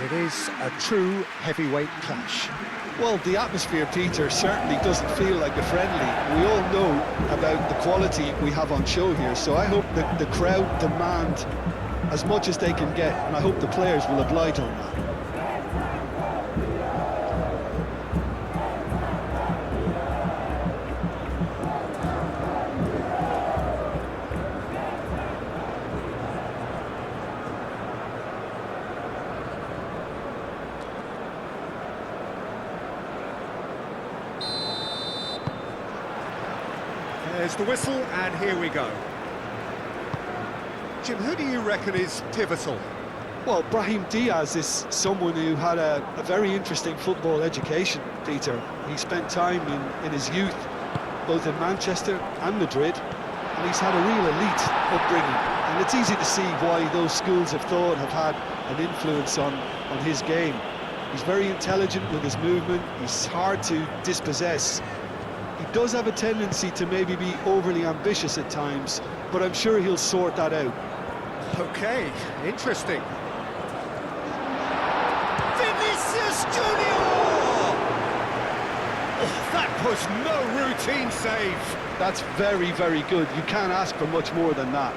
It is a true heavyweight clash. Well, the atmosphere, Peter, certainly doesn't feel like a friendly. We all know about the quality we have on show here, so I hope that the crowd demand as much as they can get, and I hope the players will oblige on that. There's the whistle, and here we go. Jim, who do you reckon is pivotal? Well, Brahim Diaz is someone who had a very interesting football education, Peter. He spent time in his youth, both in Manchester and Madrid, and he's had a real elite upbringing. And it's easy to see why those schools of thought have had an influence on his game. He's very intelligent with his movement, he's hard to dispossess. He does have a tendency to maybe be overly ambitious at times, but I'm sure he'll sort that out. Okay, interesting. Vinicius Junior! Oh, that was no routine save. That's very, very good. You can't ask for much more than that.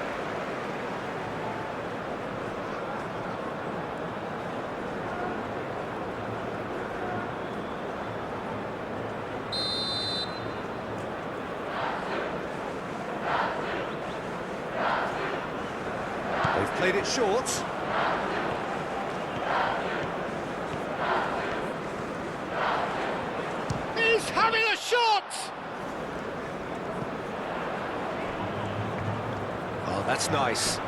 They've played it short. He's having a shot! Oh, that's nice.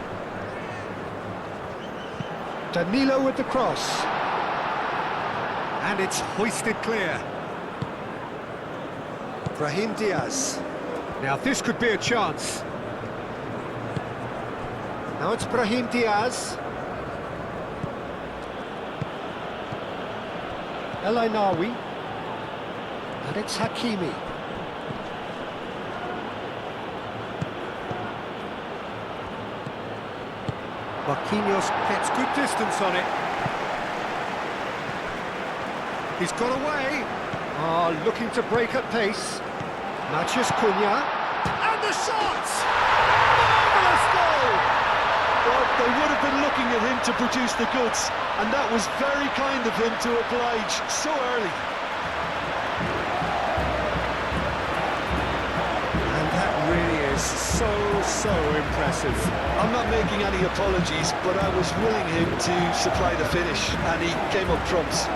Danilo with the cross. And it's hoisted clear. Brahim Diaz. Now this could be a chance. Now it's Brahim Diaz. El Ainawi. And it's Hakimi. Marquinhos gets good distance on it. He's got away. Looking to break at pace. Matheus Cunha. And the shot! Marvellous goal! Well, they would have been looking at him to produce the goods, and that was very kind of him to oblige so early. And that really is so impressive. I'm not making any apologies, but I was willing him to supply the finish, and he came up trumps.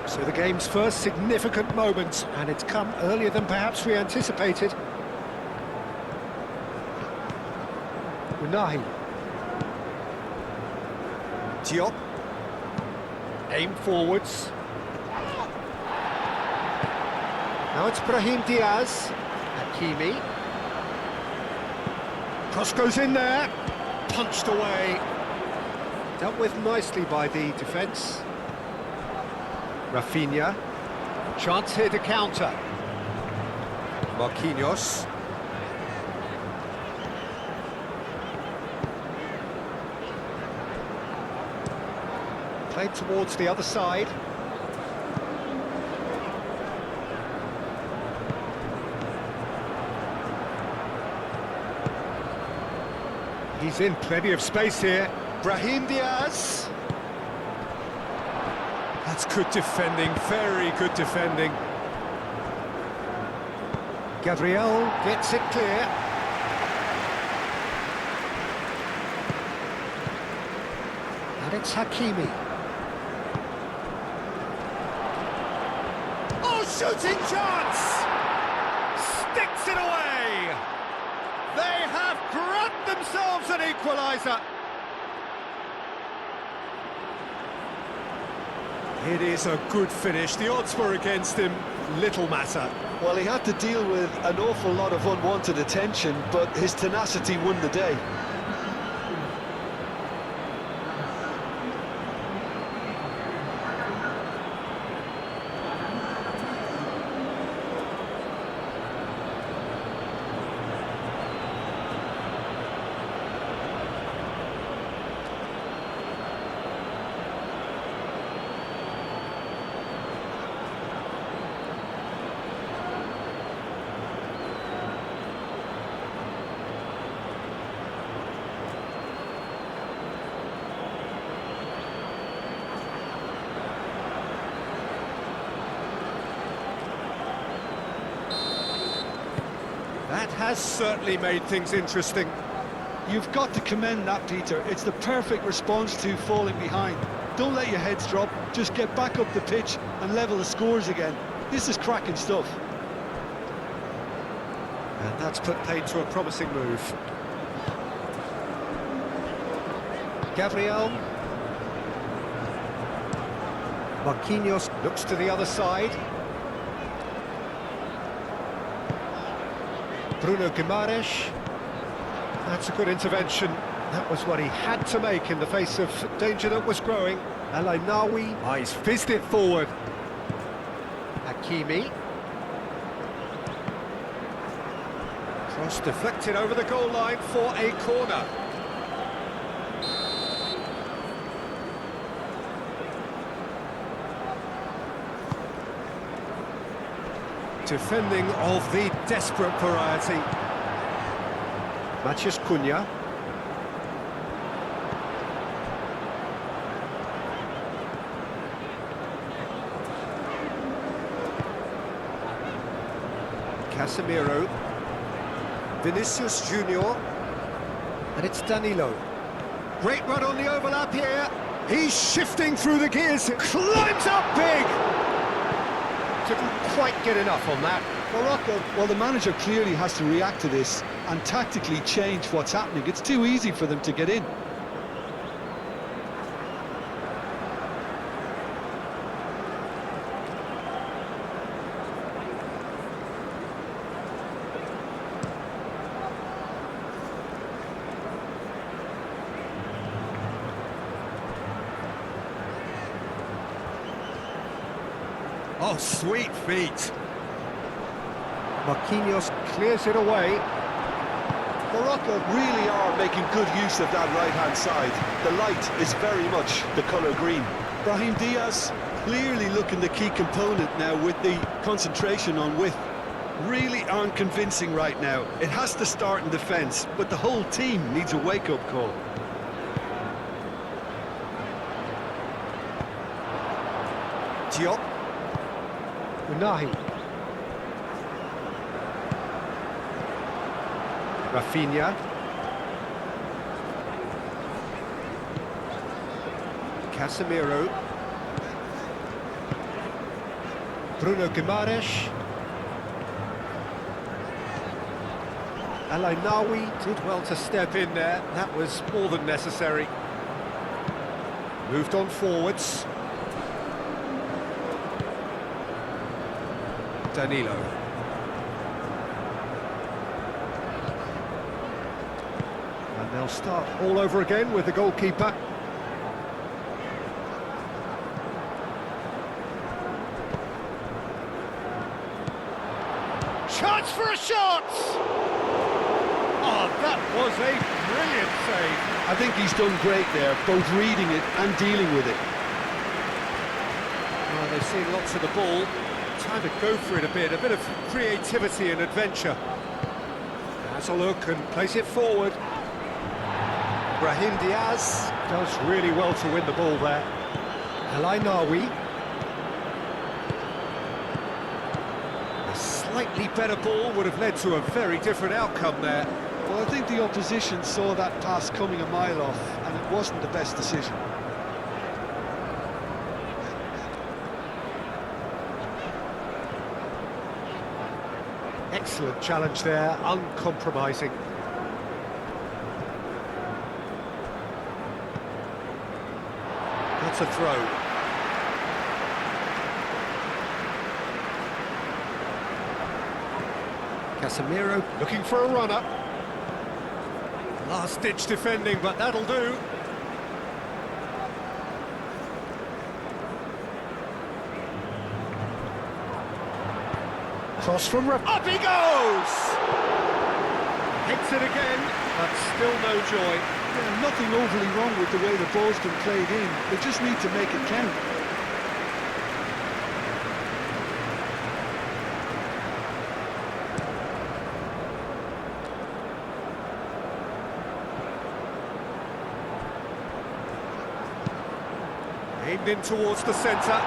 So the game's first significant moment, and it's come earlier than perhaps we anticipated. Unahi. Diop. Aim forwards. Now it's Brahim Diaz. Hakimi. Cross goes in there. Punched away. Dealt with nicely by the defence. Rafinha. Chance here to counter. Marquinhos. Played towards the other side. He's in plenty of space here. Brahim Diaz. That's good defending, very good defending. Gabriel gets it clear. And it's Hakimi. Oh, shooting chance! Sticks it away! They have grabbed themselves an equaliser. It is a good finish. The odds were against him. Little matter. Well, he had to deal with an awful lot of unwanted attention, but his tenacity won the day. That has certainly made things interesting. You've got to commend that, Peter. It's the perfect response to falling behind. Don't let your heads drop, just get back up the pitch and level the scores again. This is cracking stuff. And that's put paid to a promising move. Gabriel. Marquinhos looks to the other side. Bruno Guimaraes. That's a good intervention. That was what he had to make in the face of danger that was growing. El Ainaoui. Oh, he's fizzed it forward. Hakimi. Cross deflected over the goal line for a corner. Defending of the desperate variety. Matheus Cunha. Casemiro. Vinicius Junior. And it's Danilo. Great run on the overlap here. He's shifting through the gears. Climbs up big. Didn't quite get enough on that. Morocco, well, the manager clearly has to react to this and tactically change what's happening. It's too easy for them to get in. Oh, sweet feet. Marquinhos clears it away. Morocco really are making good use of that right-hand side. The light is very much the colour green. Brahim Diaz clearly looking the key component now with the concentration on width. Really aren't convincing right now. It has to start in defence, but the whole team needs a wake-up call. Diop. Unahi. Rafinha. Casemiro. Bruno Guimaraes. El Ainaoui did well to step in there. That was more than necessary. Moved on forwards. Danilo. And they'll start all over again with the goalkeeper. Chance for a shot! Oh, that was a brilliant save. I think he's done great there, both reading it and dealing with it. Well, they've seen lots of the ball. Time to go for it a bit of creativity and adventure. Has a look and plays it forward. Brahim Diaz does really well to win the ball there. El Ainaoui. A slightly better ball would have led to a very different outcome there. Well, I think the opposition saw that pass coming a mile off, and it wasn't the best decision. Excellent challenge there, uncompromising. that's a throw. Casemiro looking for a runner. Last-ditch defending, but that'll do. Cross from... Up he goes! Hits it again, but still no joy. Yeah, nothing overly wrong with the way the ball's been played in. They just need to make it count. Aimed in towards the centre.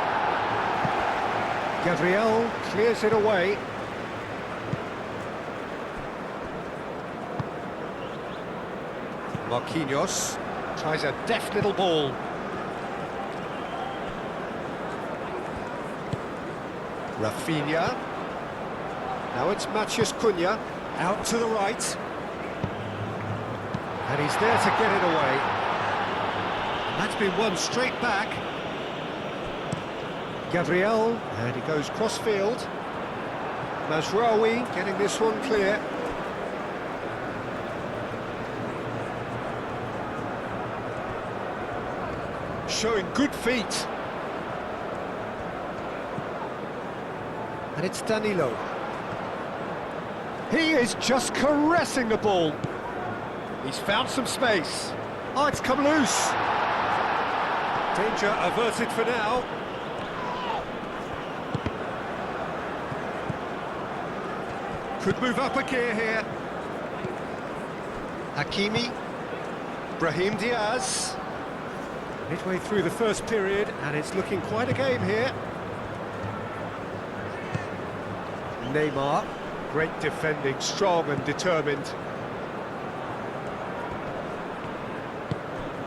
Gabriel clears it away. Marquinhos tries a deft little ball. Rafinha. Now it's Matheus Cunha. Out to the right. And he's there to get it away. And that's been won straight back. Gabriel, and he goes cross-field. Mazraoui getting this one clear. Showing good feet. And it's Danilo. He is just caressing the ball. He's found some space. Oh, it's come loose. Danger averted for now. Could move up a gear here. Hakimi. Brahim Diaz. Midway through the first period, and it's looking quite a game here. Neymar. Great defending, strong and determined.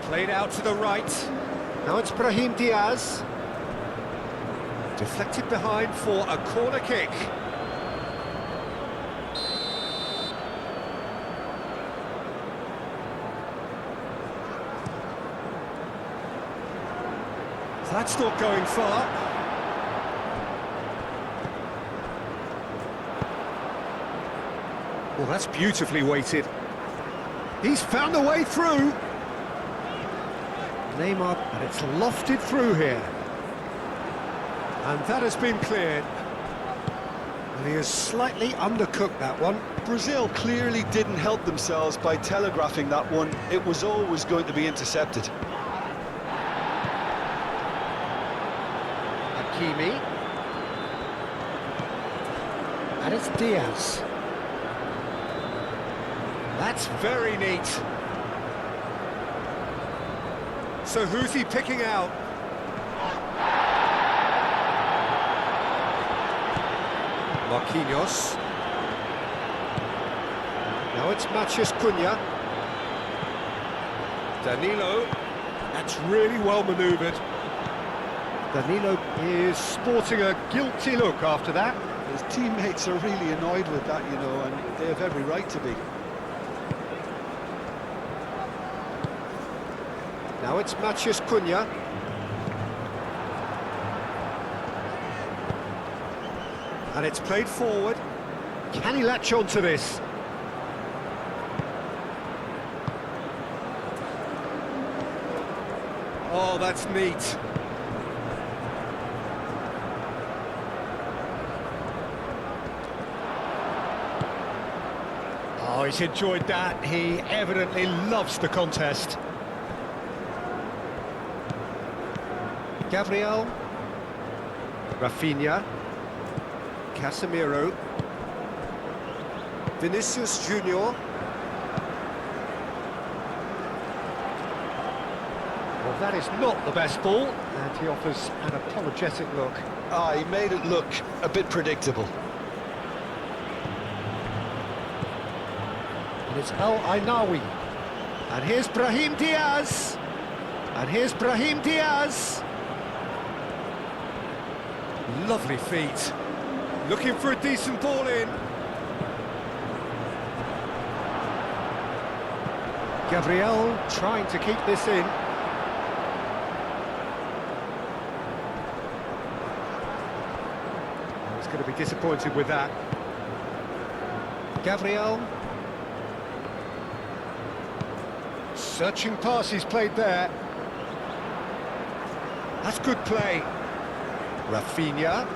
Played out to the right. Now it's Brahim Diaz. Deflected behind for a corner kick. That's not going far. Well, that's beautifully weighted. He's found a way through. Neymar, and it's lofted through here. And that has been cleared. And he has slightly undercooked that one. Brazil clearly didn't help themselves by telegraphing that one. It was always going to be intercepted. Hakimi. And it's Diaz. That's very neat. So who's he picking out? Marquinhos. Now it's Matheus Cunha. Danilo. That's really well manoeuvred. Danilo is sporting a guilty look after that. His teammates are really annoyed with that, you know, and they have every right to be. Now it's Matheus Cunha. And it's played forward. Can he latch on to this? Oh, that's neat. Oh, he's enjoyed that. He evidently loves the contest. Gabriel. Rafinha. Casemiro. Vinicius Junior. Well, that is not the best ball, and he offers an apologetic look. Ah, he made it look a bit predictable. And it's El Ainawi. And here's Brahim Diaz. And here's Brahim Diaz. Lovely feet. Looking for a decent ball in. Gabriel trying to keep this in. disappointed with that. Gabriel. Searching passes played there. That's good play. Rafinha.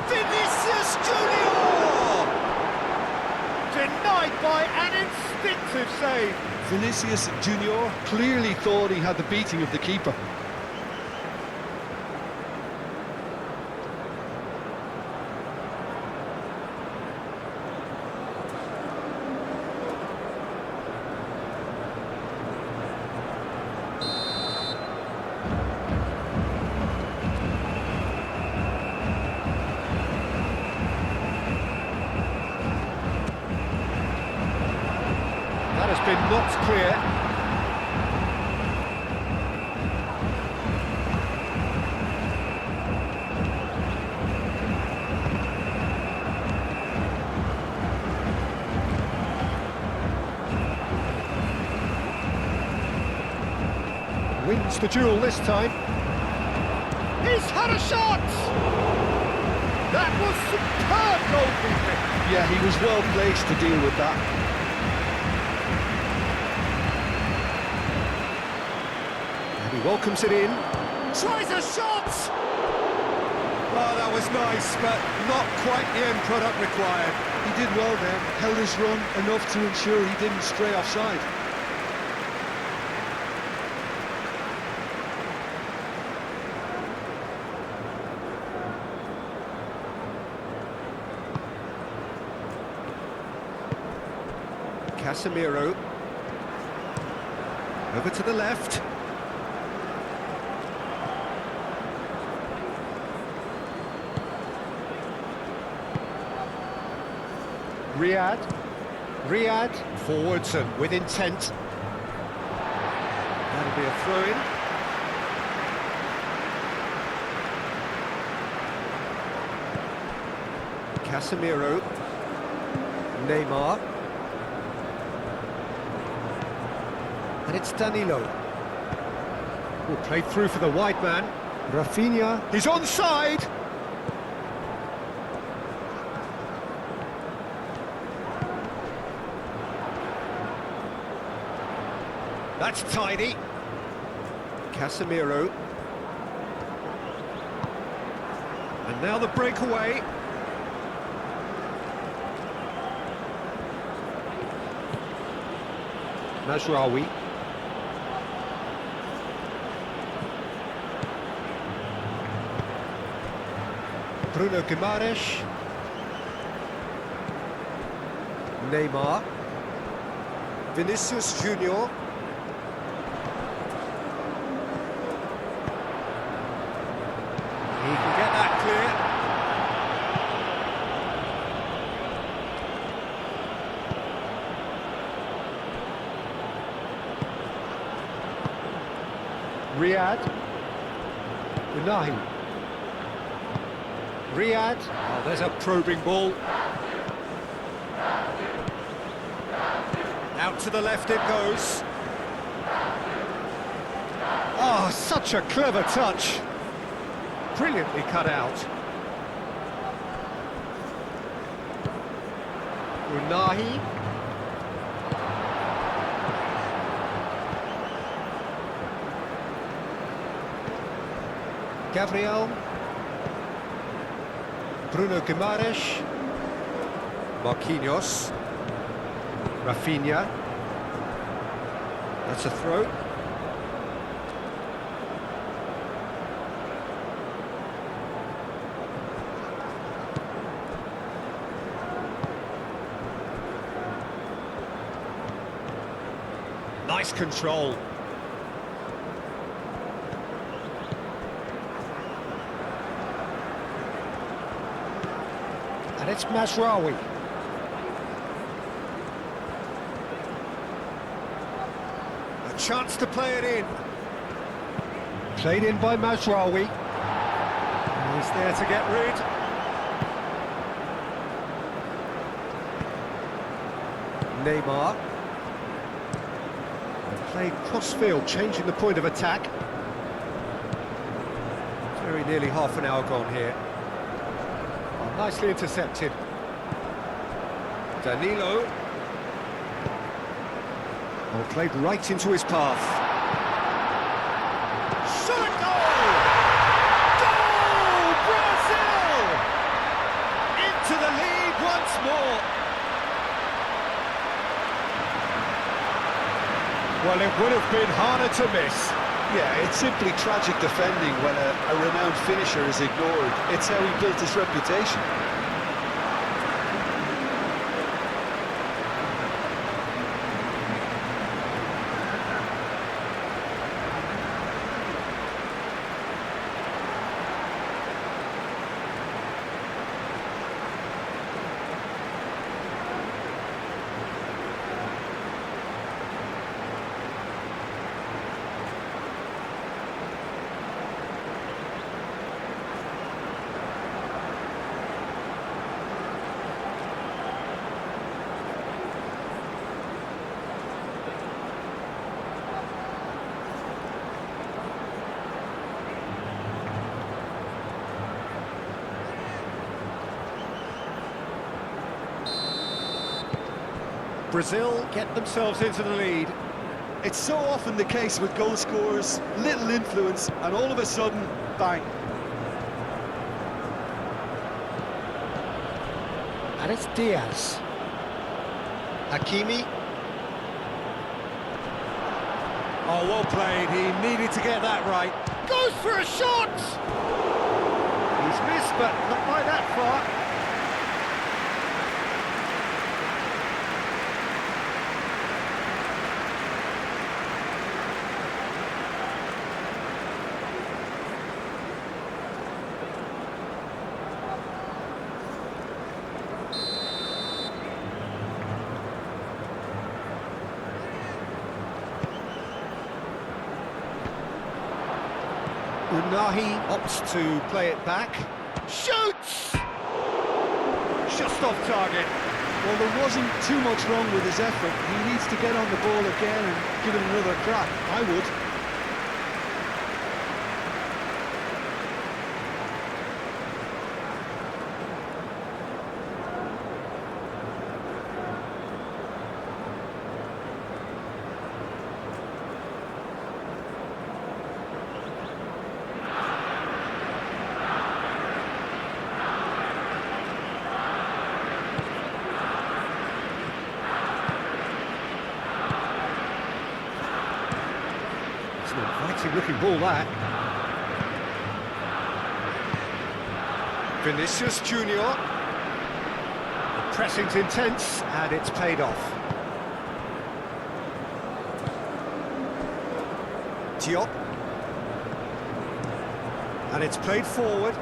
Vinicius Junior! Denied by an instinctive save. Vinicius Junior clearly thought he had the beating of the keeper. That has been knocked clear. Wins the duel this time. He's had a shot! That was superb goalkeeping. Yeah, he was well placed to deal with that. He welcomes it in. Tries a shot! Oh, that was nice, but not quite the end product required. He did well there, held his run enough to ensure he didn't stray offside. Casemiro. Over to the left. Riyad, forwards and with intent. That'll be a throw-in. Casemiro. Neymar. And it's Danilo. Will play through for the wide man. Rafinha. He's onside! That's tidy. Casemiro. And now the breakaway. Mazraoui. Bruno Guimaraes. Neymar. Vinicius Junior. He can get that clear. Riyad. Unahi. Riyad. Oh, there's a probing ball. Out to the left it goes. Oh, such a clever touch. Brilliantly cut out. Unahi. Gabriel. Bruno Guimaraes. Marquinhos. Rafinha. That's a throw. Nice control. And it's Mazraoui. A chance to play it in. Played in by Mazraoui. He's there to get rid. Neymar. Played cross-field, changing the point of attack. Very nearly half an hour gone here. Oh, nicely intercepted. Danilo. Oh, played right into his path. Shot! Goal! Goal! Brazil! Into the lead once more. Well, it would have been harder to miss. Yeah, it's simply tragic defending when a renowned finisher is ignored. It's how he built his reputation. Brazil get themselves into the lead. It's so often the case with goal scorers, little influence, and all of a sudden, bang. And it's Diaz. Hakimi. Oh, well played. He needed to get that right. Goes for a shot! He's missed, but not by that far. Unahi opts to play it back. Shoots! Just off target. Well, there wasn't too much wrong with his effort. He needs to get on the ball again and give it another crack. I would. It's an inviting looking ball, that. Vinicius Junior. The pressing's intense and it's paid off. Diop. And it's played forward.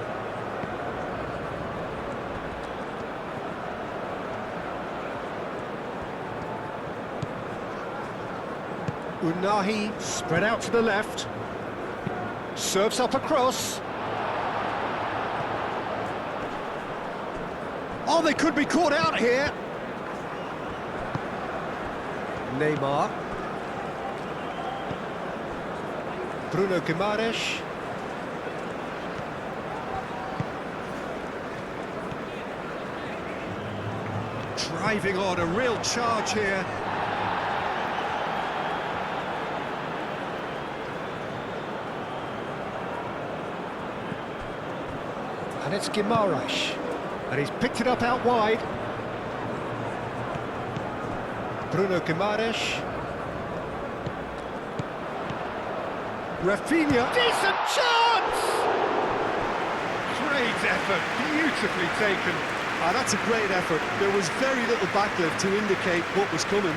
Unahi spread out to the left. Serves up across. Oh, they could be caught out here. Neymar. Bruno Guimaraes. Driving on, a real charge here. And it's Guimaraes. And he's picked it up out wide. Bruno Guimaraes. Rafinha. Decent chance! Great effort, beautifully taken. Ah, that's a great effort. There was very little backlift to indicate what was coming.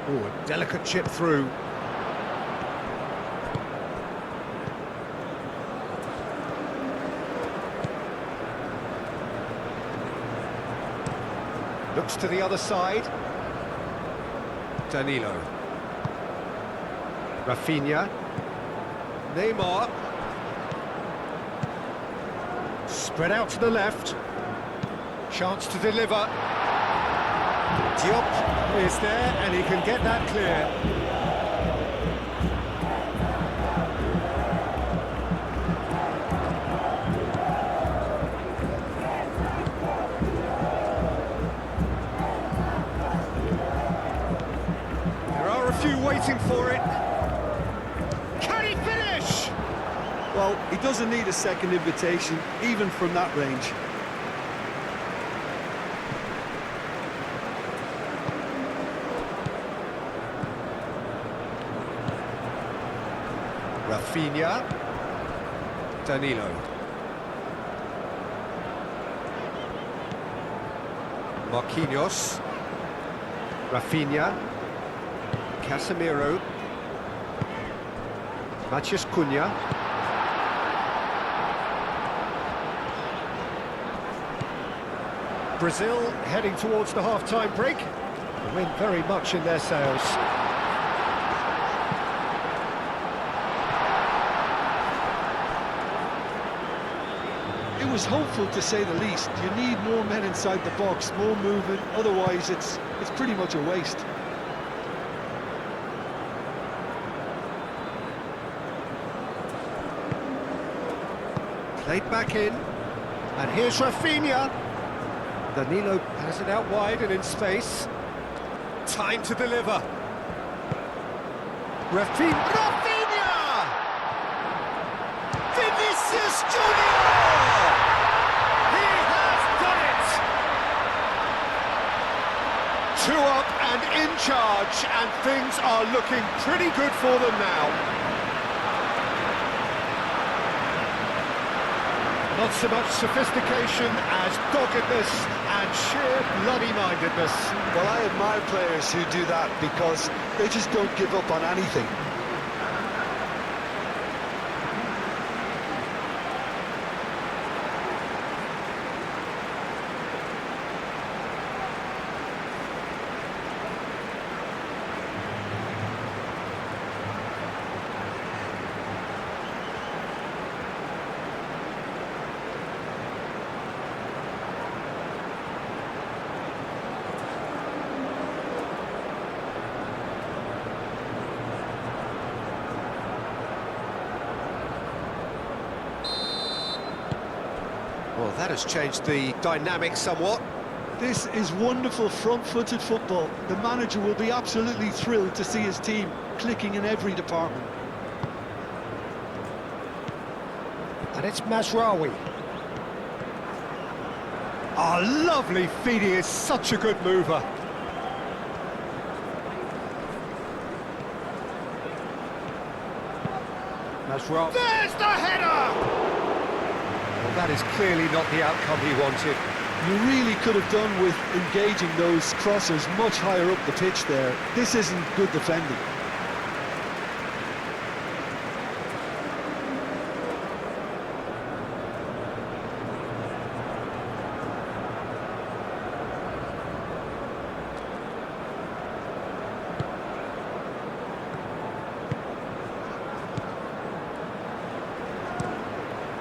Oh, a delicate chip through. Looks to the other side. Danilo. Rafinha. Neymar. Spread out to the left. Chance to deliver. Diop is there, and he can get that clear. There are a few waiting for it. Can he finish? Well, he doesn't need a second invitation, even from that range. Rafinha. Danilo. Marquinhos. Rafinha. Casemiro. Matheus Cunha. Brazil heading towards the half-time break. The wind very much in their sails. It was hopeful, to say the least. You need more men inside the box, more movement, otherwise it's pretty much a waste. Played back in, and here's Rafinha. Danilo has it out wide and in space. Time to deliver. Rafinha! Vinicius Junior! He has done it! 2 up and in charge, and things are looking pretty good for them now. Not so much sophistication as doggedness and sheer bloody-mindedness. Well, I admire players who do that because they just don't give up on anything. Well, that has changed the dynamic somewhat. This is wonderful front-footed football. The manager will be absolutely thrilled to see his team clicking in every department. And it's Mazraoui. Oh, lovely feed, he is such a good mover. Mazraoui. There's the header! Well, that is clearly not the outcome he wanted. You really could have done with engaging those crossers much higher up the pitch there. This isn't good defending.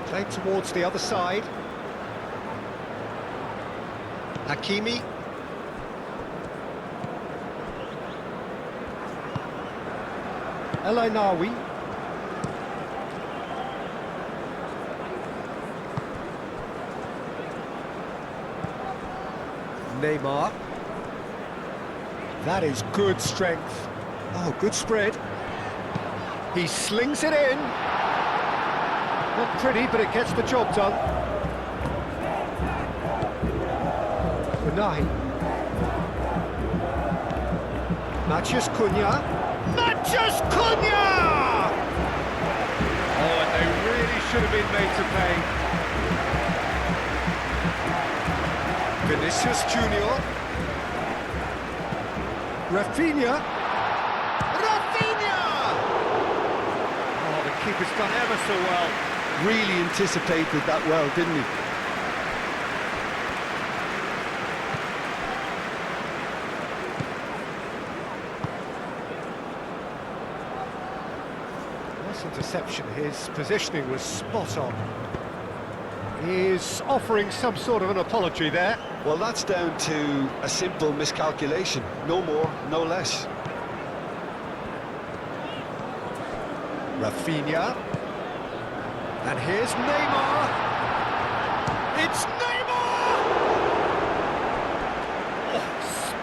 Played towards the other side. Hakimi. El Ainaoui. Neymar. That is good strength. Oh, good spread. He slings it in. Not pretty, but it gets the job done. Unai. Matheus Cunha. Matheus Cunha! Oh, and they really should have been made to pay. Vinicius Junior. Rafinha. Rafinha! Oh, the keeper's done ever so well. Really anticipated that well, didn't he? interception. His positioning was spot on. He's offering some sort of an apology there. Well, that's down to a simple miscalculation. No more, no less. Rafinha. And here's Neymar. It's Neymar! Oh,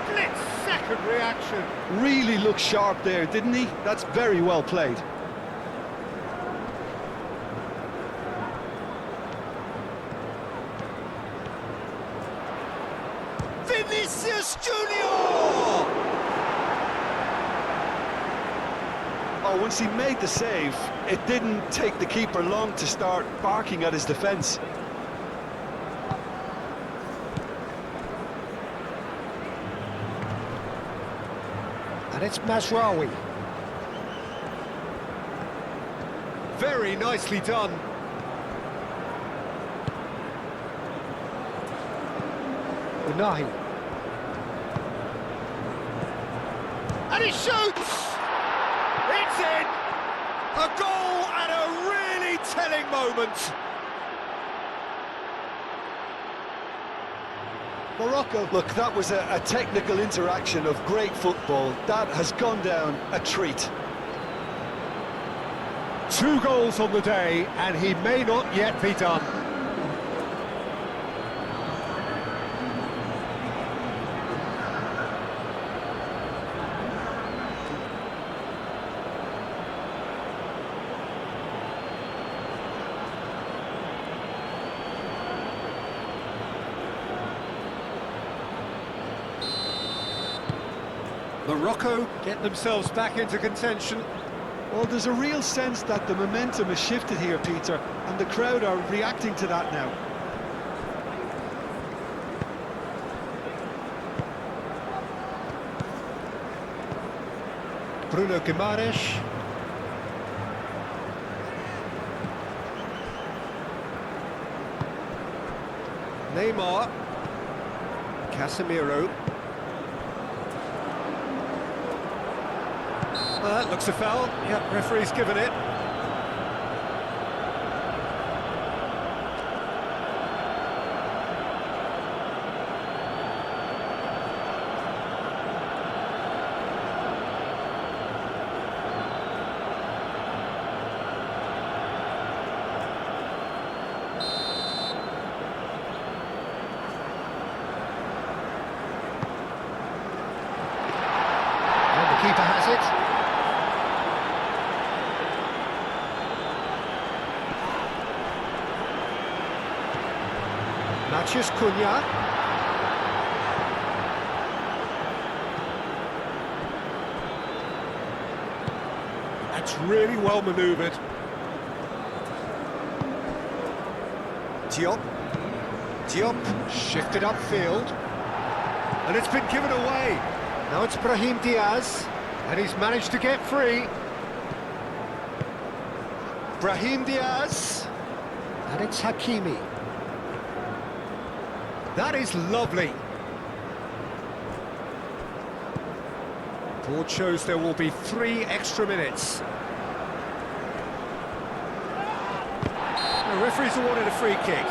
split-second reaction. Really looked sharp there, didn't he? That's very well played. Vinicius Junior! Oh, once he made the save, it didn't take the keeper long to start barking at his defence. And it's Mazraoui. Very nicely done. Unahi. And he shoots! It's in! A goal at a really telling moment. Morocco. Look, that was a technical interaction of great football. That has gone down a treat. 2 goals on the day, and he may not yet be done. Morocco get themselves back into contention. Well, there's a real sense that the momentum has shifted here, Peter, and the crowd are reacting to that now. Bruno Guimaraes. Neymar. Casemiro. Looks a foul. Yep, referee's given it. And the keeper has it. Mathias Cunha. That's really well manoeuvred. Diop. Diop shifted upfield. And it's been given away. Now it's Brahim Diaz. And he's managed to get free. Brahim Diaz. And it's Hakimi. That is lovely. Board shows there will be 3 extra minutes. The referee's awarded a free kick.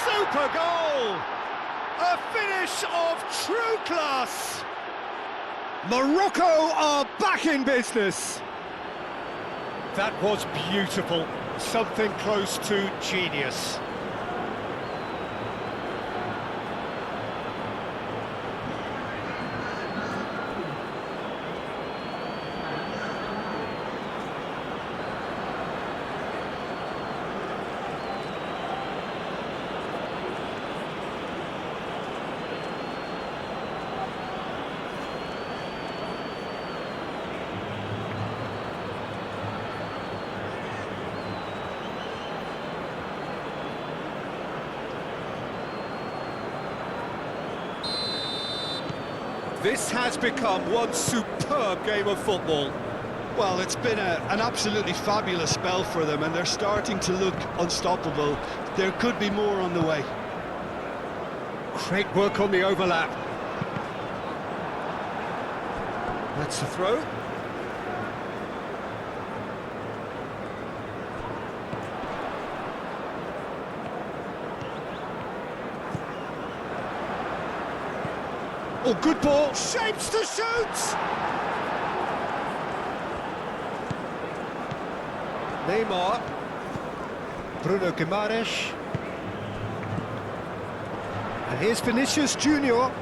Super goal! A finish of true class! Morocco are back in business! That was beautiful. Something close to genius. This has become one superb game of football. Well, it's been an absolutely fabulous spell for them, and they're starting to look unstoppable. There could be more on the way. Great work on the overlap. That's a throw. Oh, good ball. Shapes to shoot! Neymar. Bruno Guimaraes. And here's Vinicius Junior.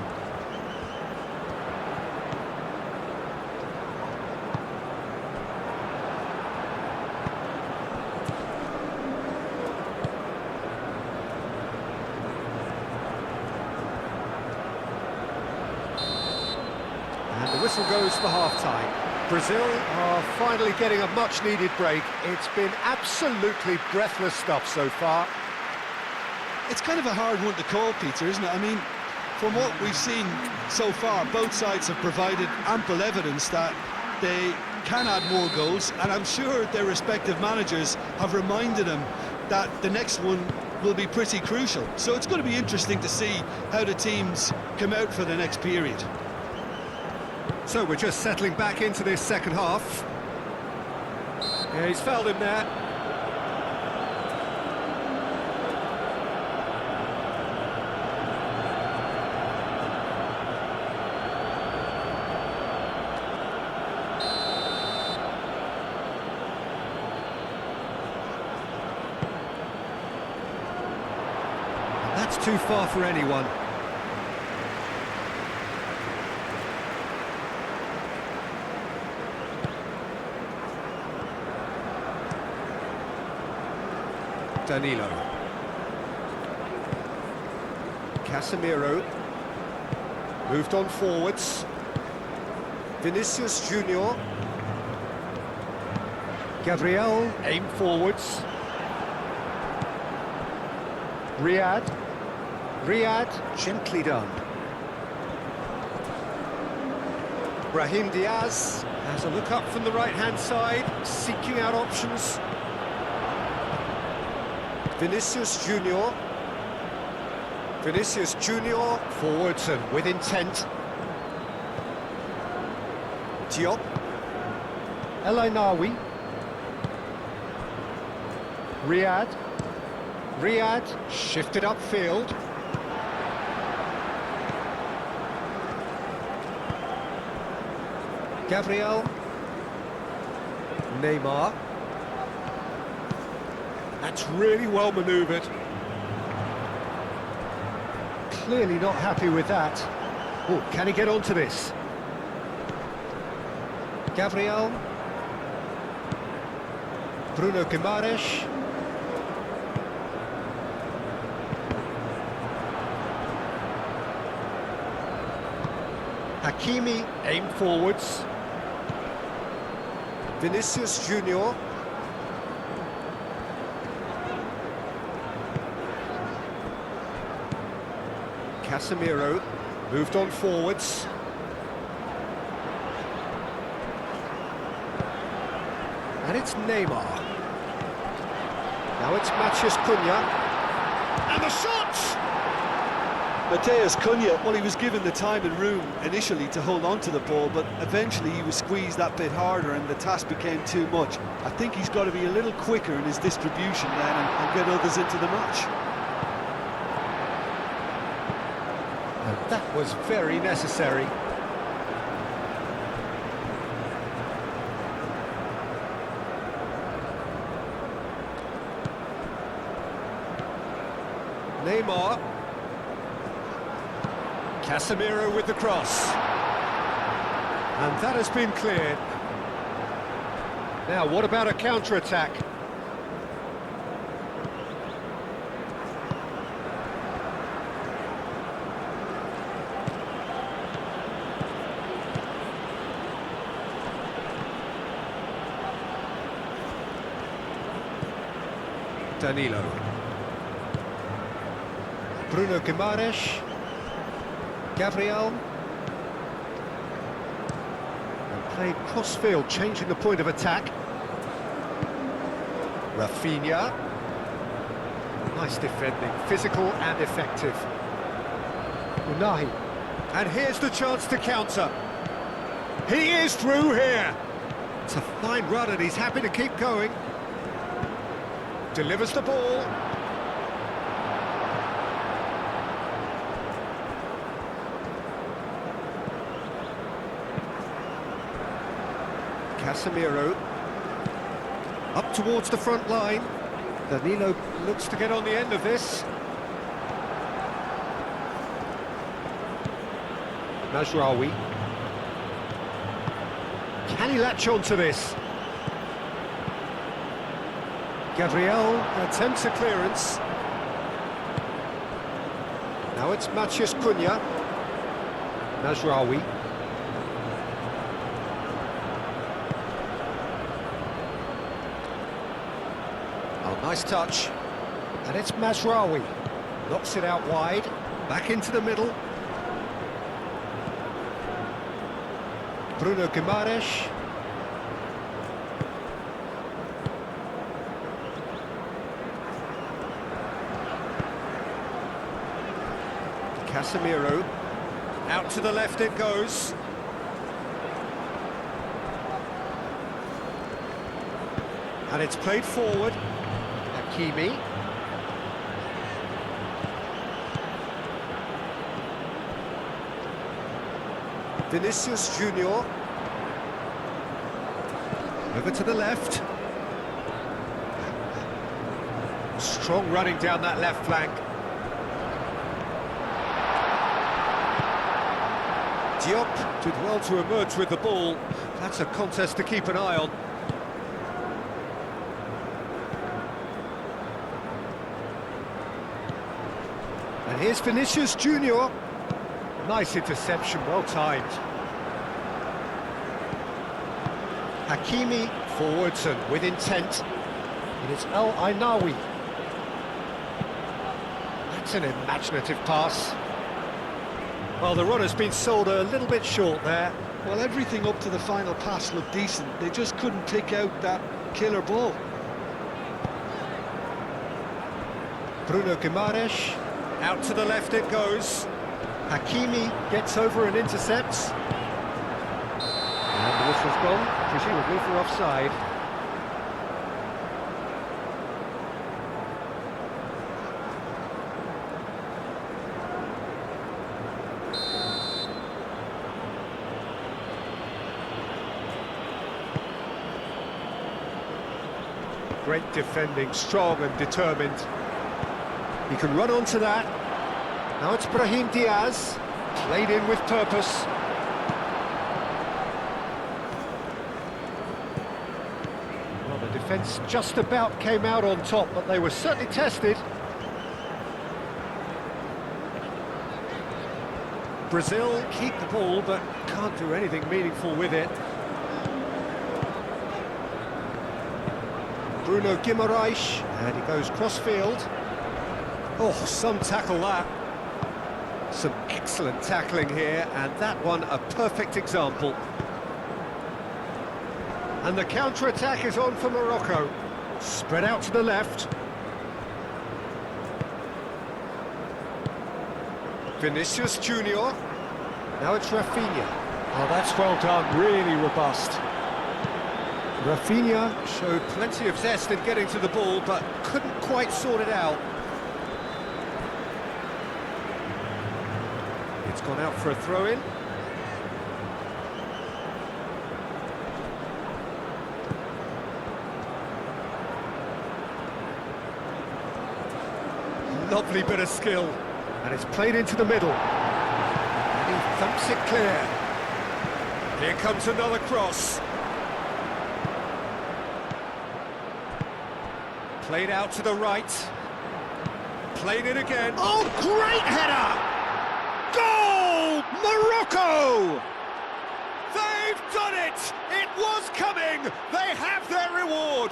And the whistle goes for half-time. Brazil are finally getting a much-needed break. It's been absolutely breathless stuff so far. It's kind of a hard one to call, Peter, isn't it? I mean, from what we've seen so far, both sides have provided ample evidence that they can add more goals, and I'm sure their respective managers have reminded them that the next one will be pretty crucial. So it's going to be interesting to see how the teams come out for the next period. So we're just settling back into this second half. Yeah, he's fouled him there. That's too far for anyone. Danilo. Casemiro. Moved on forwards. Vinicius Junior. Gabriel, aim forwards. Riyad, gently done. Brahim Diaz has a look up from the right-hand side, seeking out options. Vinicius Junior. Vinicius Junior, forwards and with intent. Diop. El Ainaoui. Riyad, shifted upfield. Gabriel. Neymar. That's really well manoeuvred. Clearly not happy with that. Oh, can he get onto this? Gabriel. Bruno Guimaraes. Hakimi, aim forwards. Vinicius Junior. Casemiro, moved on forwards. And it's Neymar. Now it's Matheus Cunha. And the shot! Matheus Cunha, well, he was given the time and room initially to hold on to the ball, but eventually he was squeezed that bit harder and the task became too much. I think he's got to be a little quicker in his distribution then and get others into the match. And that was very necessary. Neymar. Casemiro with the cross. And that has been cleared. Now, what about a counter-attack? Danilo. Bruno Guimaraes. Gabriel. Played cross-field, changing the point of attack. Rafinha. Nice defending, physical and effective. Unahi. And here's the chance to counter. He is through here. It's a fine run and he's happy to keep going. Delivers the ball. Casemiro. Up towards the front line. Danilo looks to get on the end of this. Mazraoui. Can he latch on to this? Gabriel attempts a clearance. Now it's Matheus Cunha. Mazraoui. Oh, nice touch. And it's Mazraoui. Knocks it out wide. Back into the middle. Bruno Guimaraes. Casemiro. Out to the left it goes. And it's played forward. Hakimi. Vinicius Junior. Over to the left. Strong running down that left flank. Diop did well to emerge with the ball. That's a contest to keep an eye on. And here's Vinicius Junior. Nice interception, well timed. Hakimi forwards and with intent. And it's El Ainaoui. That's an imaginative pass. Well, the runner's been sold a little bit short there. Well, everything up to the final pass looked decent. They just couldn't pick out that killer ball. Bruno Guimaraes. Out to the left it goes. Hakimi gets over and intercepts. And the whistle's gone, presumably for offside. Great defending, strong and determined. He can run onto that. Now it's Brahim Diaz, played in with purpose. Well, the defence just about came out on top, but they were certainly tested. Brazil keep the ball, but can't do anything meaningful with it. Bruno Guimaraes, and he goes cross-field. Oh, some tackle that. Some excellent tackling here, and that one a perfect example. And the counter-attack is on for Morocco. Spread out to the left. Vinicius Junior. Now it's Rafinha. Oh, that's well done, really robust. Rafinha showed plenty of zest in getting to the ball, but couldn't quite sort it out. It's gone out for a throw-in. Lovely bit of skill. And it's played into the middle. And he thumps it clear. Here comes another cross. Played out to the right. Played it again. Oh, great header! Goal! Morocco! They've done it! It was coming! They have their reward!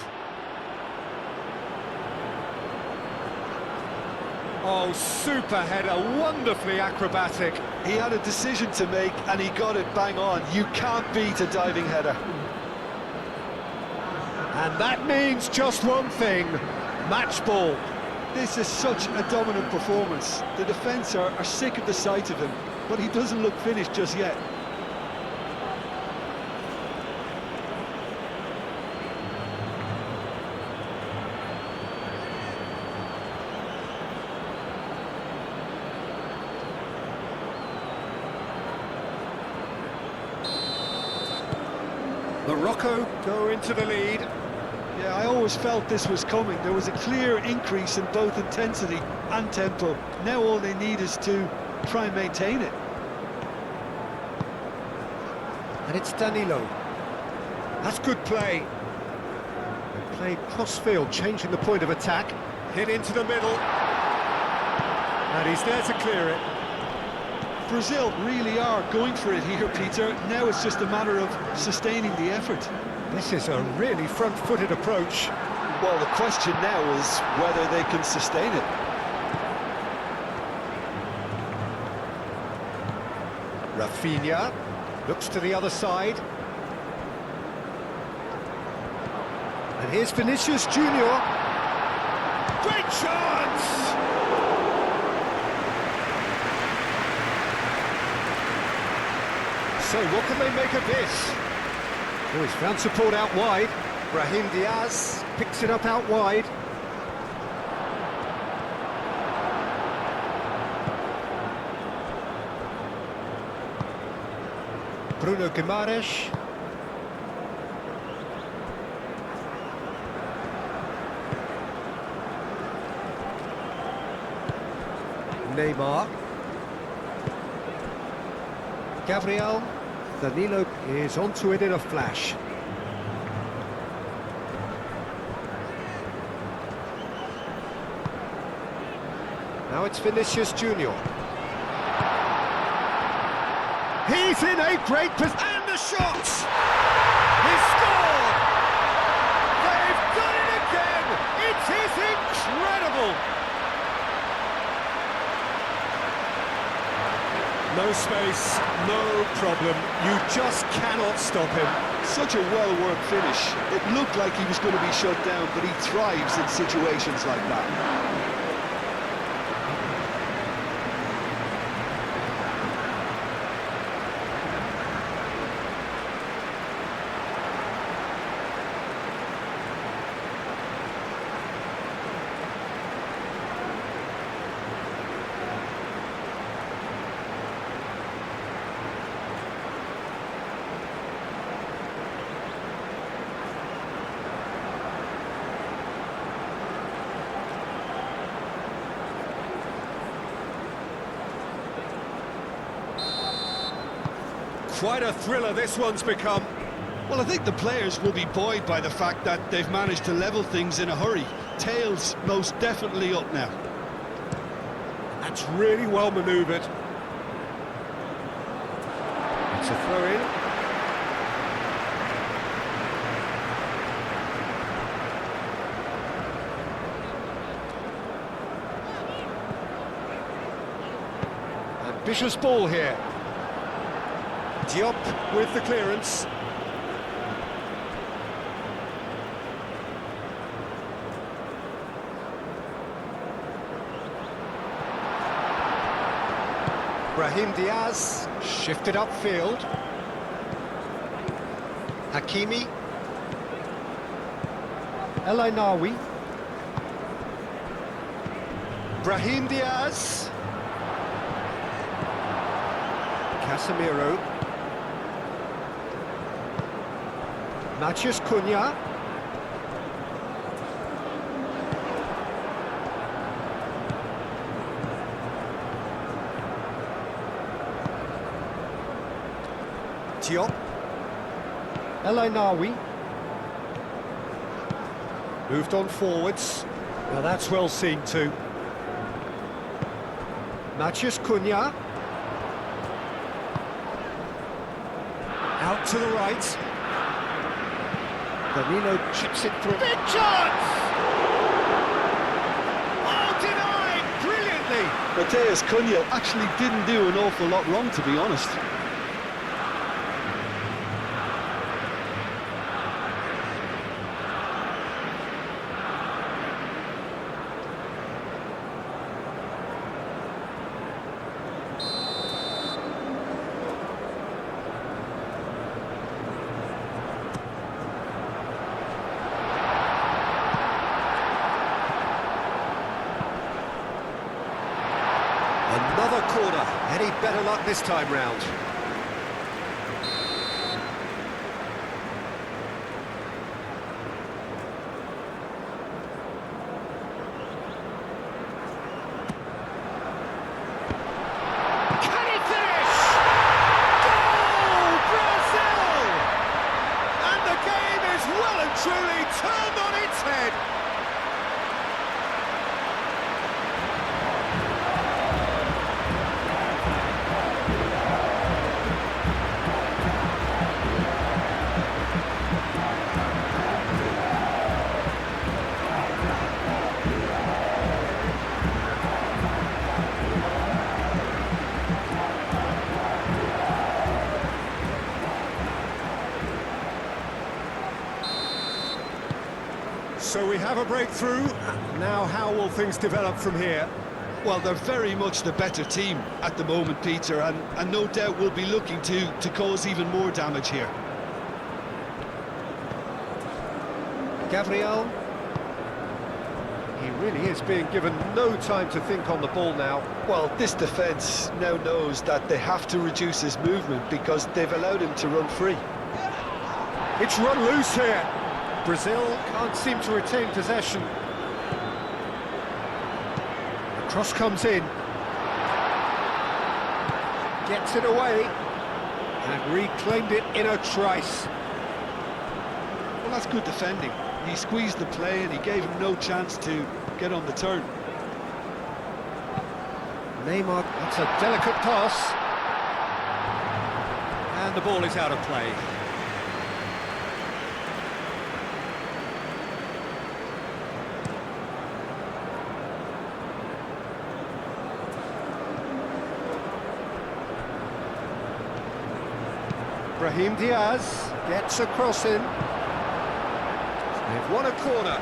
Oh, super header, wonderfully acrobatic. He had a decision to make and he got it bang on. You can't beat a diving header. And that means just one thing, match ball. This is such a dominant performance. The defence are sick of the sight of him, but he doesn't look finished just yet. Morocco go into the lead. Yeah, I always felt this was coming. There was a clear increase in both intensity and tempo. Now all they need is to try and maintain it. And it's Danilo. That's good play. They played cross-field, changing the point of attack. Hit into the middle. And he's there to clear it. Brazil really are going for it here, Peter. Now it's just a matter of sustaining the effort. This is a really front-footed approach. Well, the question now is whether they can sustain it. Rafinha looks to the other side. And here's Vinicius Junior. Great chance! So what can they make of this? Oh, he's found support out wide. Brahim Diaz picks it up out wide. Bruno Guimaraes. Neymar. Gabriel. Danilo is onto it in a flash. Now it's Vinicius Junior. He's in a great position. And the shot! He's scored! They've done it again! It is incredible! No space, no problem. You just cannot stop him. Such a well-worked finish. It looked like he was going to be shut down, but he thrives in situations like that. Quite a thriller this one's become. Well, I think the players will be buoyed by the fact that they've managed to level things in a hurry. Tails most definitely up now. That's really well manoeuvred. It's a throw-in. Ambitious ball here. Diop with the clearance. Brahim Diaz shifted upfield. Hakimi. El Ainawi. Brahim Diaz. Casemiro. Matheus Cunha. Diop. El Ainawi. Moved on forwards. Now that's well seen too. Matheus Cunha. Out to the right. Danilo chips it through. Big chance! Oh, denied! Brilliant Mateus Cunha actually didn't do an awful lot wrong, to be honest. Another corner. Any better luck this time round? Can he finish? Goal, Brazil! And the game is well and truly turned on its head. So we have a breakthrough. Now how will things develop from here? Well, they're very much the better team at the moment, Peter, and no doubt will be looking to cause even more damage here. Gabriel. He really is being given no time to think on the ball now. Well, this defence now knows that they have to reduce his movement because they've allowed him to run free. It's run loose here. Brazil can't seem to retain possession. The cross comes in. Gets it away. And reclaimed it in a trice. Well, that's good defending. He squeezed the play and he gave him no chance to get on the turn. Neymar, that's a delicate pass. And the ball is out of play. Brahim Diaz gets a cross in. They've won a corner.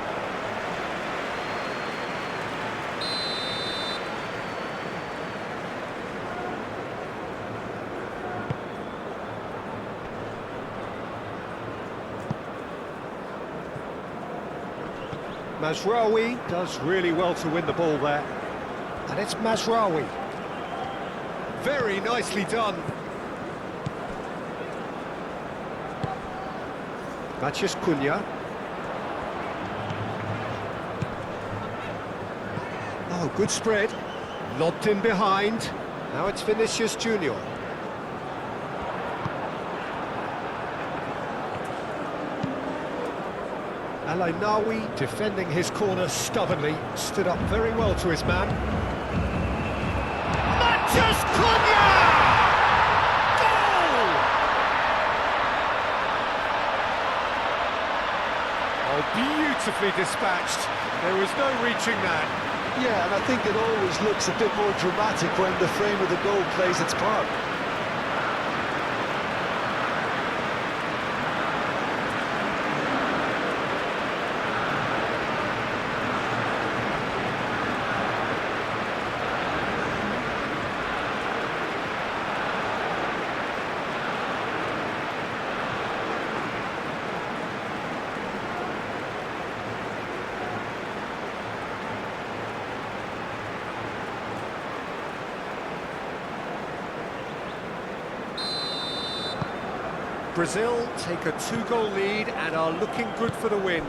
Mazraoui does really well to win the ball there. And it's Mazraoui. Very nicely done. Mateus Cunha. Oh, good spread. Lobbed in behind. Now it's Vinicius Junior. Al-Ainawi defending his corner stubbornly. Stood up very well to his man. Mateus Cunha! Beautifully dispatched. There was no reaching that. Yeah, and I think it always looks a bit more dramatic when the frame of the goal plays its part. Brazil take a 2-goal lead and are looking good for the win.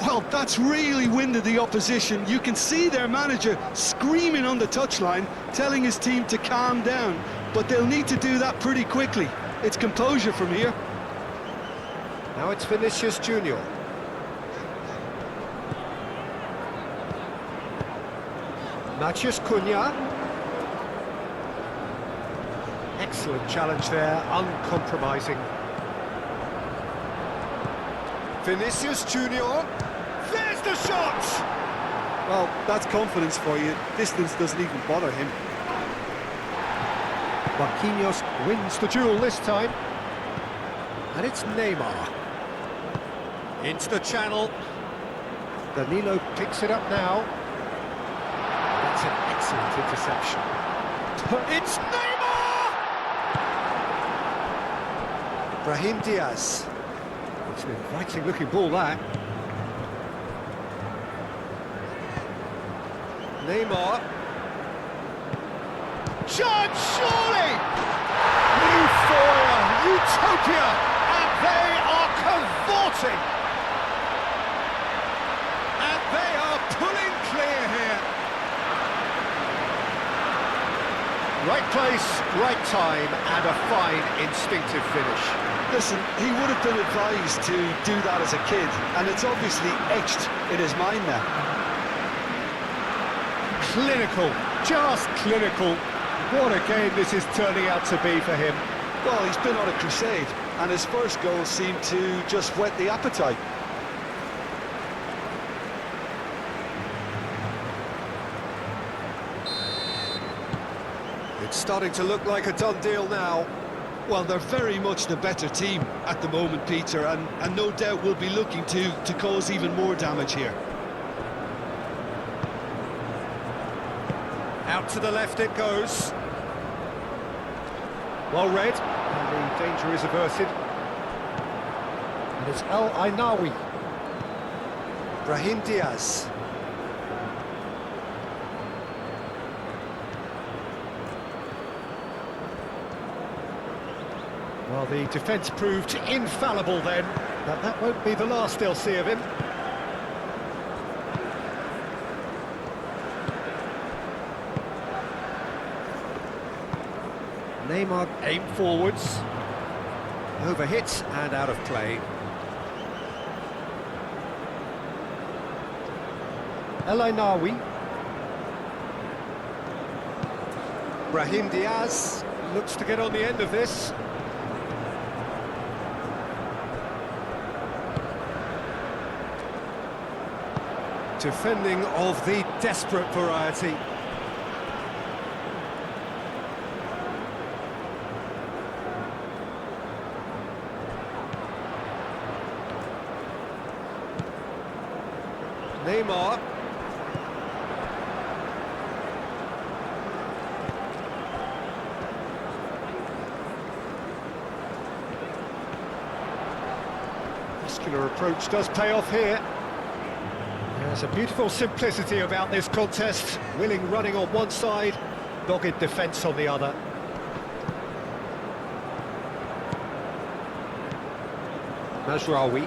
Well, that's really winded the opposition. You can see their manager screaming on the touchline, telling his team to calm down, but they'll need to do that pretty quickly. It's composure from here. Now it's Vinicius Junior. Mateus Cunha. Excellent challenge there, uncompromising. Vinicius Junior. There's the shot! Well, that's confidence for you. Distance doesn't even bother him. Marquinhos wins the duel this time. And it's Neymar. Into the channel. Danilo picks it up now. That's an excellent interception. It's Neymar! Brahim Diaz. It's an inviting-looking ball, that. Neymar. Chance, surely! New foil, utopia, and they are cavorting. And they are pulling clear here. Right place, right time, and a fine instinctive finish. Listen, he would have been advised to do that as a kid, and it's obviously etched in his mind now. Clinical, just clinical. What a game this is turning out to be for him. Well, he's been on a crusade, and his first goal seemed to just whet the appetite. It's starting to look like a done deal now. Well, they're very much the better team at the moment, Peter, and no doubt will be looking to cause even more damage here. Out to the left it goes. Well read, and the danger is averted. And it's El Ainawi. Brahim Diaz. Well, the defence proved infallible then, but that won't be the last they'll see of him. Neymar aim forwards, overhit and out of play. El Ainawi. Brahim Diaz looks to get on the end of this. Defending of the desperate variety. Neymar. Muscular approach does pay off here. There's a beautiful simplicity about this contest. Willing running on one side, dogged defence on the other. Mazraoui.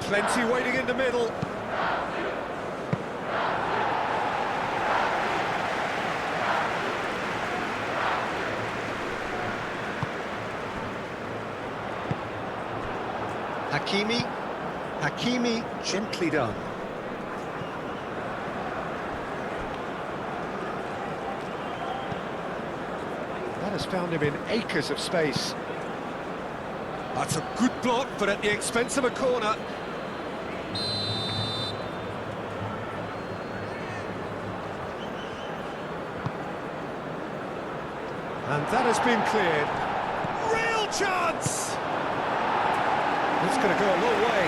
Plenty waiting in the middle. Hakimi, gently done. That has found him in acres of space. That's a good block, but at the expense of a corner. And that has been cleared. Real chance! It's going to go a long way.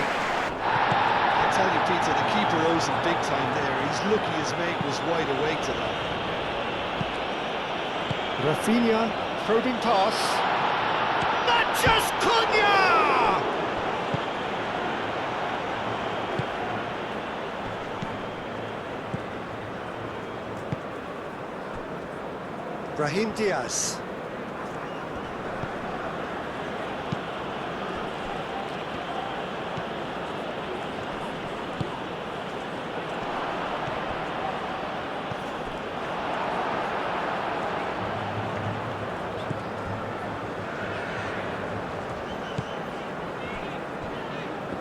I tell you, Peter, the keeper owes him big time there. He's lucky his mate was wide awake to that. Rafinha, probing pass. Mathias Cunha! Brahim Diaz.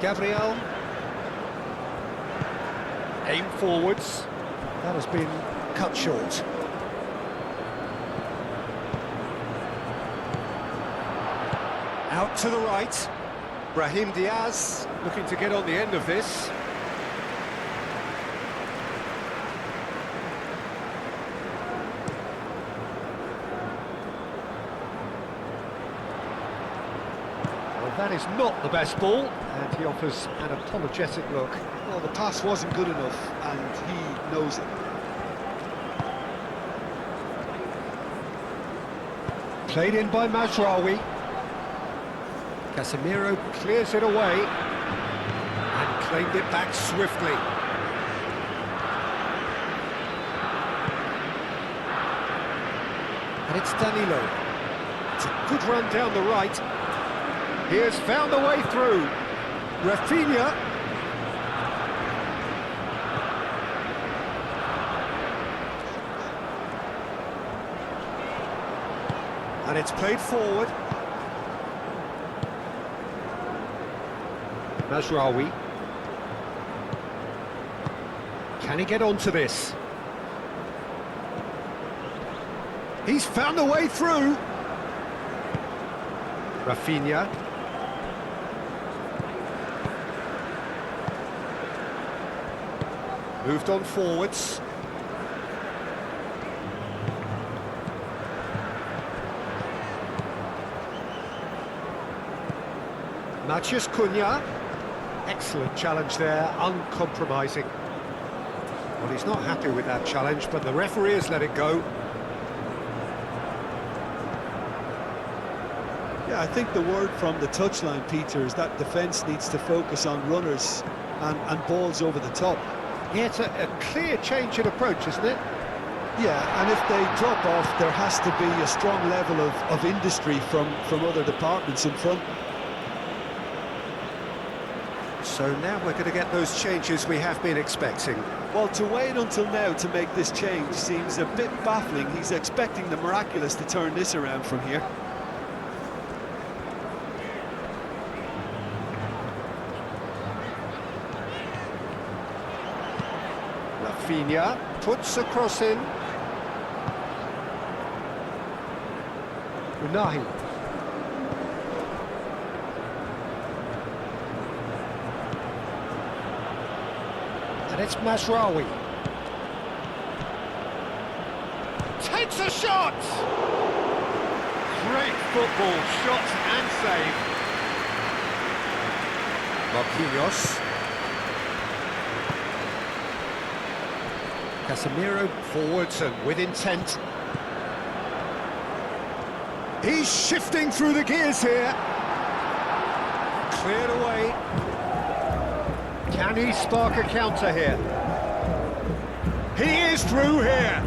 Gabriel. Aim forwards. That has been cut short. Out to the right. Brahim Diaz looking to get on the end of this. Well, that is not the best ball, and he offers an apologetic look. Well, the pass wasn't good enough, and he knows it. Played in by Mazraoui. Casemiro clears it away and claimed it back swiftly. And it's Danilo. It's a good run down the right. He has found a way through. Rafinha. And it's played forward. Mazraoui. Can he get onto this? He's found a way through. Rafinha. Moved on forwards. Matheus Cunha. Excellent challenge there, uncompromising. Well, he's not happy with that challenge, but the referee has let it go. Yeah, I think the word from the touchline, Peter, is that defence needs to focus on runners and balls over the top. Yeah, it's a clear change in approach, isn't it? Yeah, and if they drop off, there has to be a strong level of industry from other departments in front. So now we're going to get those changes we have been expecting. Well, to wait until now to make this change seems a bit baffling. He's expecting the miraculous to turn this around from here. Rafinha puts a cross in. Unahi. And it's Mazraoui. Takes a shot! Great football, shot and save. Marquinhos. Casemiro forwards and with intent. He's shifting through the gears here. Cleared away. Can he spark a counter here? He is through here.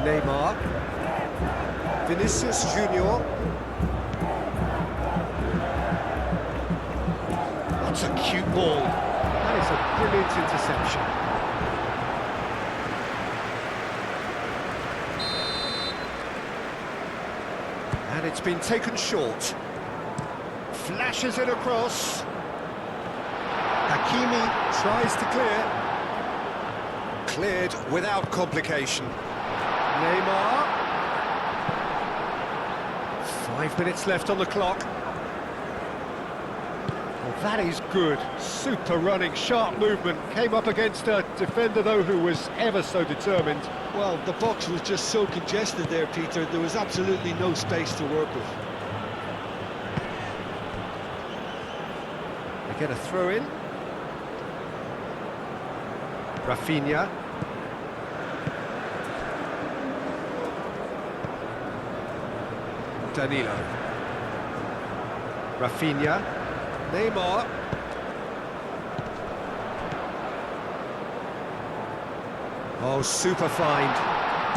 Neymar. Vinicius Junior. That's a cute ball. That is a brilliant interception. And it's been taken short. Flashes it across. Hakimi tries to clear. Cleared without complication. Neymar. 5 minutes left on the clock. Well, that is good. Super running, sharp movement. Came up against a defender, though, who was ever so determined. Well, the box was just so congested there, Peter. There was absolutely no space to work with. They get a throw in. Rafinha. Danilo. Rafinha. Neymar. Oh, super find.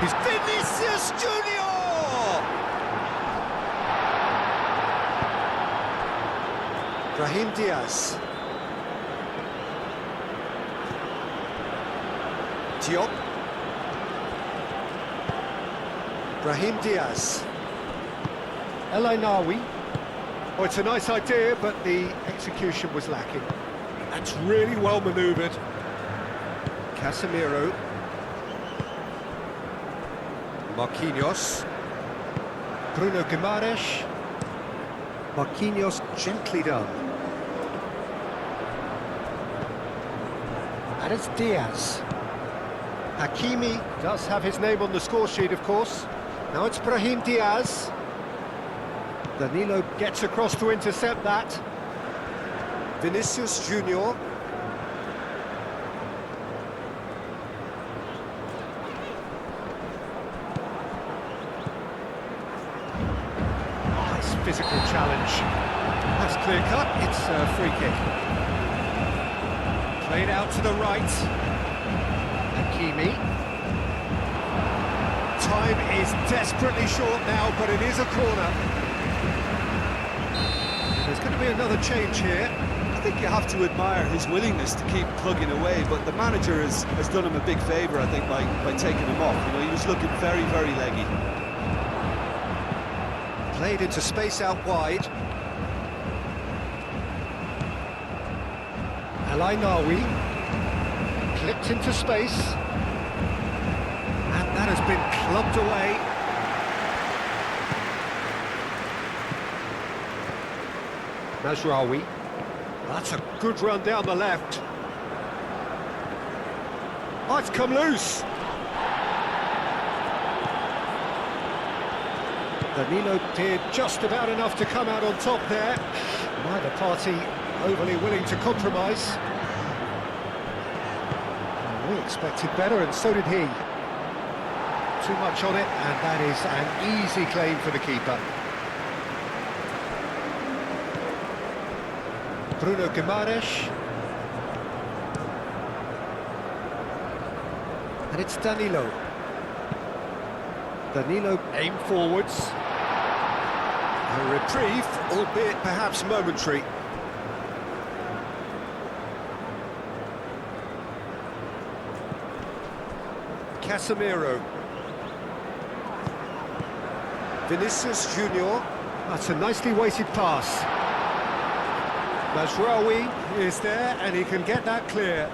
He's Vinicius Junior! Brahim Diaz. Diop. Brahim Diaz. El Ainaoui. Oh, it's a nice idea, but the execution was lacking. That's really well manoeuvred. Casemiro. Marquinhos. Bruno Guimaraes. Marquinhos gently done. And it's Diaz. Hakimi does have his name on the score sheet, of course. Now it's Brahim Diaz. Danilo gets across to intercept that. Vinicius Junior. Nice physical challenge. That's clear cut. It's a free kick. Played out to the right. Hakimi. Time is desperately short now, but it is a corner. There's going to be another change here. I think you have to admire his willingness to keep plugging away, but the manager has done him a big favour, I think, by taking him off. You know, he was looking very, very leggy. Played into space out wide. Alainawi. Clipped into space. And that has been clubbed away. Mazraoui. That's a good run down the left. Oh, it's come loose. Danilo did just about enough to come out on top there. Neither party overly willing to compromise. We expected better, and so did he. Too much on it, and that is an easy claim for the keeper. Bruno Guimaraes. And it's Danilo. Danilo aim forwards. A reprieve, albeit perhaps momentary. Casemiro. Vinicius Junior. That's a nicely weighted pass. Mazraoui is there, and he can get that clear.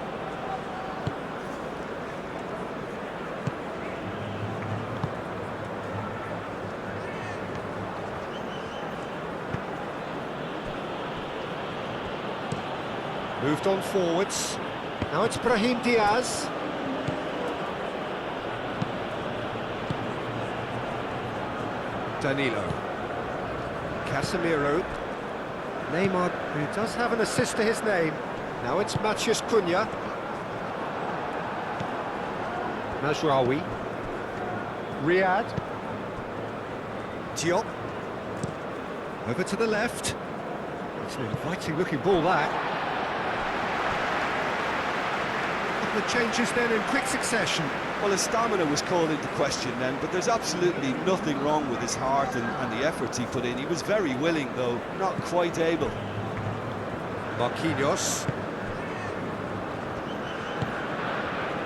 Moved on forwards. Now it's Brahim Diaz. Danilo. Casemiro. Neymar, who does have an assist to his name. Now it's Matheus Cunha. Mazraoui. Riyad. Diop. Over to the left. It's an inviting looking ball, that. The changes then in quick succession. Well, his stamina was called into question then, but there's absolutely nothing wrong with his heart and the efforts he put in. He was very willing, though not quite able. Marquinhos.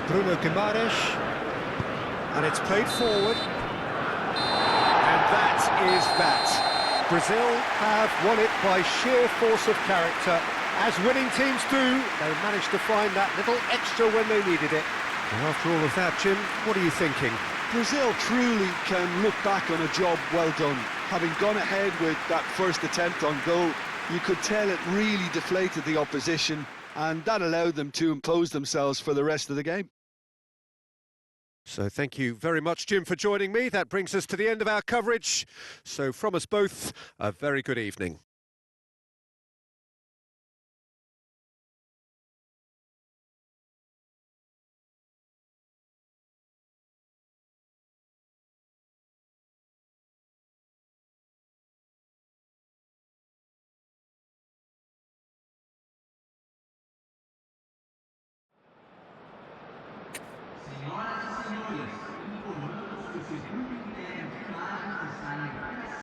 Bruno Guimaraes. And it's played forward. And that is that. Brazil have won it by sheer force of character. As winning teams do, they managed to find that little extra when they needed it. And after all of that, Jim, what are you thinking? Brazil truly can look back on a job well done. Having gone ahead with that first attempt on goal, you could tell it really deflated the opposition, and that allowed them to impose themselves for the rest of the game. So thank you very much, Jim, for joining me. That brings us to the end of our coverage. So from us both, a very good evening.